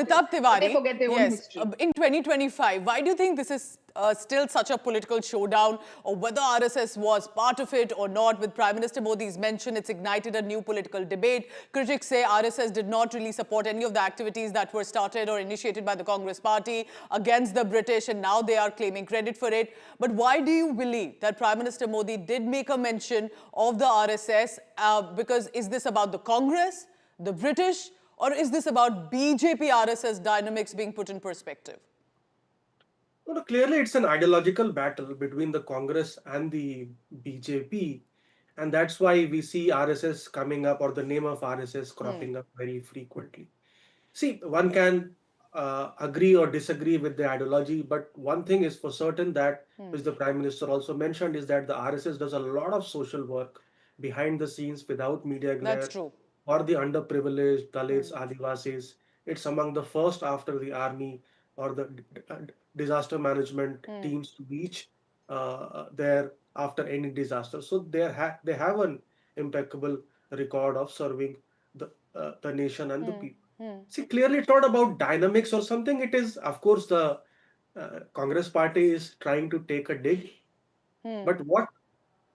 Amitabh but they Tiwari, forget their own yes, history. in 2025, why do you think this is still such a political showdown, or whether RSS was part of it or not? With Prime Minister Modi's mention, it's ignited a new political debate. Critics say RSS did not really support any of the activities that were started or initiated by the Congress party against the British, and now they are claiming credit for it. But why do you believe that Prime Minister Modi did make a mention of the RSS? Because is this about the Congress, the British, or is this about BJP RSS dynamics being put in perspective? No, clearly, it's an ideological battle between the Congress and the BJP, and that's why we see RSS coming up, or the name of RSS cropping up very frequently. See, one can agree or disagree with the ideology, but one thing is for certain that, which the Prime Minister also mentioned, is that the RSS does a lot of social work behind the scenes without media That's glare true. for the underprivileged, Dalits, Adivasis. It's among the first after the army or the disaster management teams to reach there after any disaster. So they have an impeccable record of serving the nation and the people. See, clearly it's not about dynamics or something. It is, of course, the Congress party is trying to take a dig. But what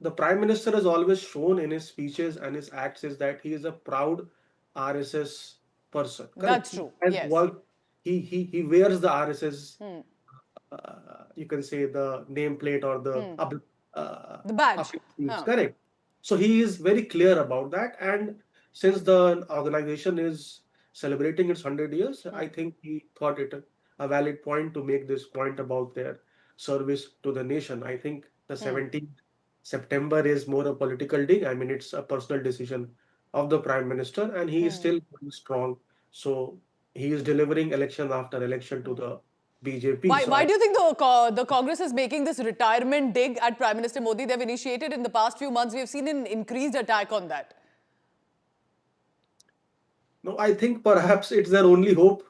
the Prime Minister has always shown in his speeches and his acts is that he is a proud RSS person. Correct. That's He true. has Yes. worked, he wears the RSS, you can say the nameplate or the The badge. up sleeves. Huh. Correct. So he is very clear about that. And since the organization is celebrating its 100 years, I think he thought it a valid point to make this point about their service to the nation. I think the 17th September is more a political dig. I mean, it's a personal decision of the Prime Minister, and he is still going strong. So he is delivering election after election to the BJP. So Why do you think the Congress is making this retirement dig at Prime Minister Modi? They've initiated in the past few months. We've seen an increased attack on that. no, I think perhaps it's their only hope.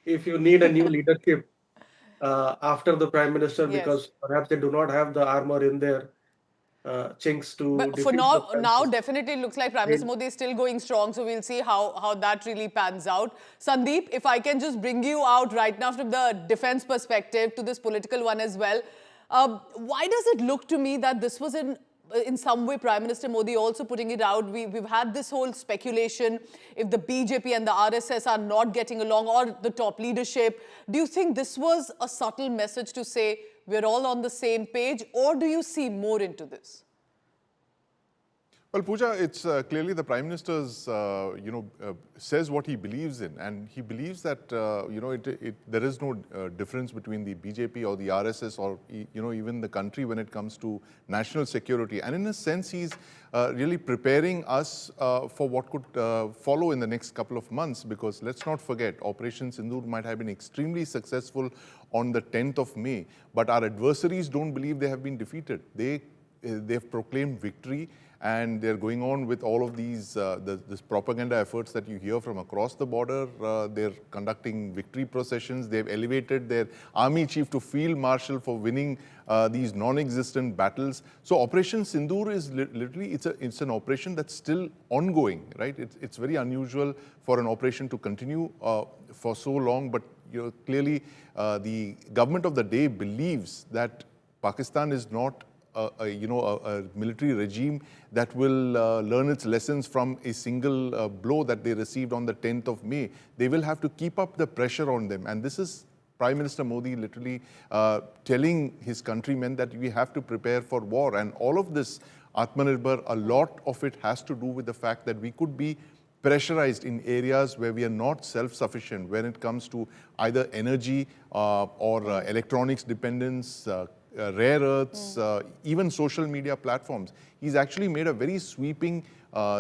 If you need a new leadership after the Prime Minister, Yes. because perhaps they do not have the armor in their chinks to But for defeat the Prime now Minister. definitely it looks like Prime Minister Modi is still going strong. So we'll see how that really pans out. Sandeep, if I can just bring you out right now from the defense perspective to this political one as well. Why does it look to me that this was in some way Prime Minister Modi also putting it out? We've had this whole speculation if the BJP and the RSS are not getting along, or the top leadership. Do you think this was a subtle message to say we're all on the same page, or do you see more into this? Well, Pooja, it's clearly the Prime Minister's, says what he believes in, and he believes that, there is no difference between the BJP or the RSS or, even the country when it comes to national security. And in a sense, he's really preparing us for what could follow in the next couple of months, because let's not forget, Operation Sindoor might have been extremely successful on the 10th of May, but our adversaries don't believe they have been defeated. They've proclaimed victory, and they're going on with all of these this propaganda efforts that you hear from across the border. They're conducting victory processions. They've elevated their army chief to field marshal for winning these non-existent battles. So Operation Sindoor is literally, it's an operation that's still ongoing, right? It's very unusual for an operation to continue for so long, but clearly the government of the day believes that Pakistan is not a military regime that will learn its lessons from a single blow that they received on the 10th of May. They will have to keep up the pressure on them. And this is Prime Minister Modi literally telling his countrymen that we have to prepare for war. And all of this, Atmanirbhar, a lot of it has to do with the fact that we could be pressurized in areas where we are not self-sufficient when it comes to either energy or electronics dependence, rare earths, even social media platforms. He's actually made a very sweeping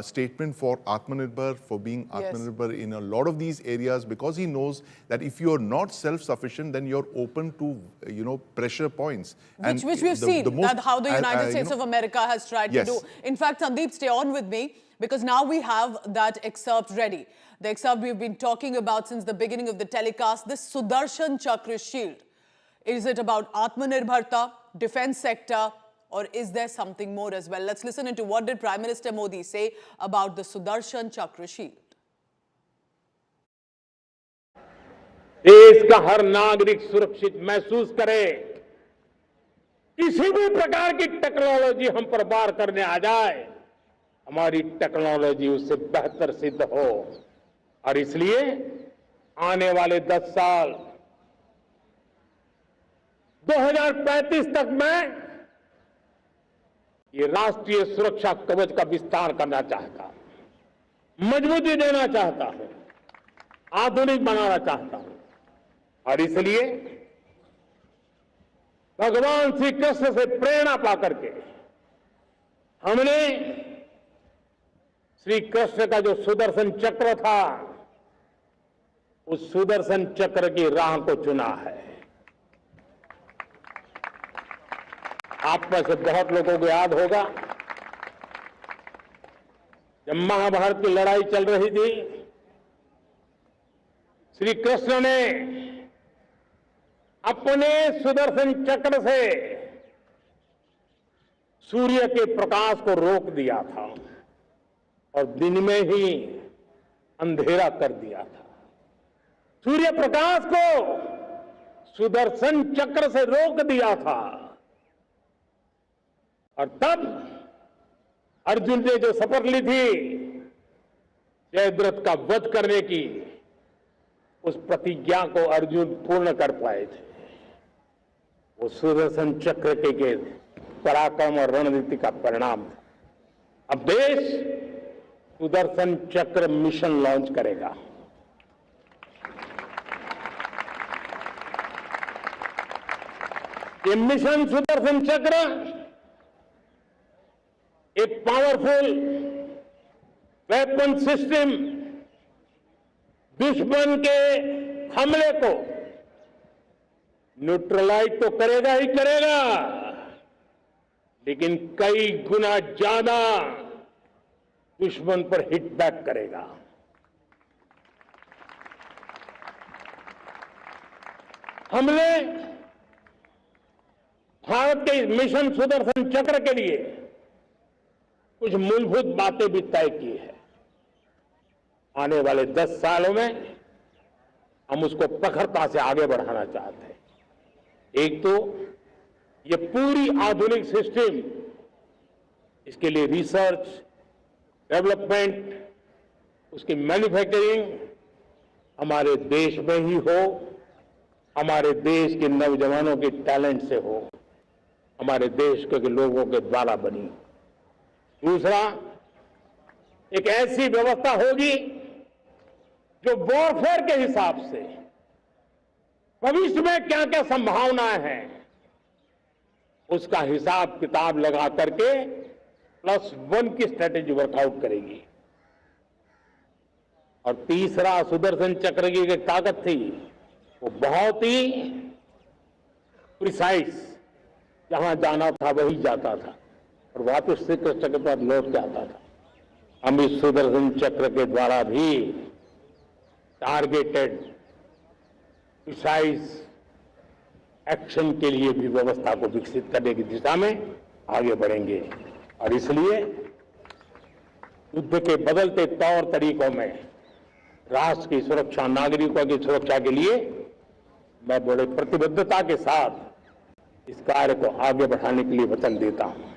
statement for Atmanirbhar, for being Atmanirbhar in a lot of these areas, because he knows that if you're not self-sufficient, then you're open to, pressure points. Which we've seen, that how the United States of America has tried to do. In fact, Sandeep, stay on with me, because now we have that excerpt ready. The excerpt we've been talking about since the beginning of the telecast, this Sudarshan Chakra shield. Is it about Atmanirbharta, defense sector, or is there something more as well? Let's listen into what did Prime Minister Modi say about the Sudarshan Chakra shield. देश का हर नागरिक सुरक्षित महसूस करे। किसी भी प्रकार की टेक्नोलॉजी हम पर वार करने आ जाए, हमारी टेक्नोलॉजी उससे बेहतर सिद्ध हो। और इसलिए आने वाले 10 साल 2035 तक मैं ये राष्ट्रीय सुरक्षा कवच का विस्तार करना चाहता हूं, मजबूती देना चाहता हूं, आधुनिक बनाना चाहता हूं। और इसलिए भगवान श्री कृष्ण से प्रेरणा पाकर के हमने श्री कृष्ण का जो सुदर्शन चक्र था, उस सुदर्शन चक्र की राह को चुना है। आप में से बहुत लोगों को याद होगा, जब महाभारत की लड़ाई चल रही थी, श्री कृष्ण ने अपने सुदर्शन चक्र से सूर्य के प्रकाश को रोक दिया था और दिन में ही अंधेरा कर दिया था। सूर्य प्रकाश को सुदर्शन चक्र से रोक दिया था। और तब अर्जुन ने जो शपथ ली थी जयद्रथ का वध करने की, उस प्रतिज्ञा को अर्जुन पूर्ण कर पाए थे। वो सुदर्शन चक्र के पराक्रम और रणनीति का परिणाम था। अब देश सुदर्शन चक्र मिशन लॉन्च करेगा। ये मिशन सुदर्शन चक्र एक पावरफुल वेपन सिस्टम दुश्मन के हमले को न्यूट्रलाइज तो करेगा ही करेगा, लेकिन कई गुना ज्यादा दुश्मन पर हिट बैक करेगा। हमने भारत के इस मिशन सुदर्शन चक्र के लिए कुछ मूलभूत बातें भी तय की है। आने वाले 10 सालों में हम उसको प्रखरता से आगे बढ़ाना चाहते हैं। एक तो ये पूरी आधुनिक सिस्टम, इसके लिए रिसर्च, डेवलपमेंट, उसकी मैन्युफैक्चरिंग हमारे देश में ही हो, हमारे देश के नौजवानों के टैलेंट से हो, हमारे देश के लोगों के द्वारा बनी। दूसरा, एक ऐसी व्यवस्था होगी जो वॉरफेयर के हिसाब से भविष्य में क्या क्या संभावनाएं हैं, उसका हिसाब किताब लगा करके +1 की स्ट्रेटेजी वर्कआउट करेगी। और तीसरा, सुदर्शन चक्र की एक ताकत थी, वो बहुत ही प्रिसाइज, जहां जाना था वही जाता था और वापस श्री कृष्ण के पास लौट के आता था। हम इस सुदर्शन चक्र के द्वारा भी टारगेटेड प्रिसाइज एक्शन के लिए भी व्यवस्था को विकसित करने की दिशा में आगे बढ़ेंगे। और इसलिए युद्ध के बदलते तौर तरीकों में राष्ट्र की सुरक्षा, नागरिकों की सुरक्षा के लिए मैं बड़े प्रतिबद्धता के साथ इस कार्य को आगे बढ़ाने के लिए वचन देता हूं।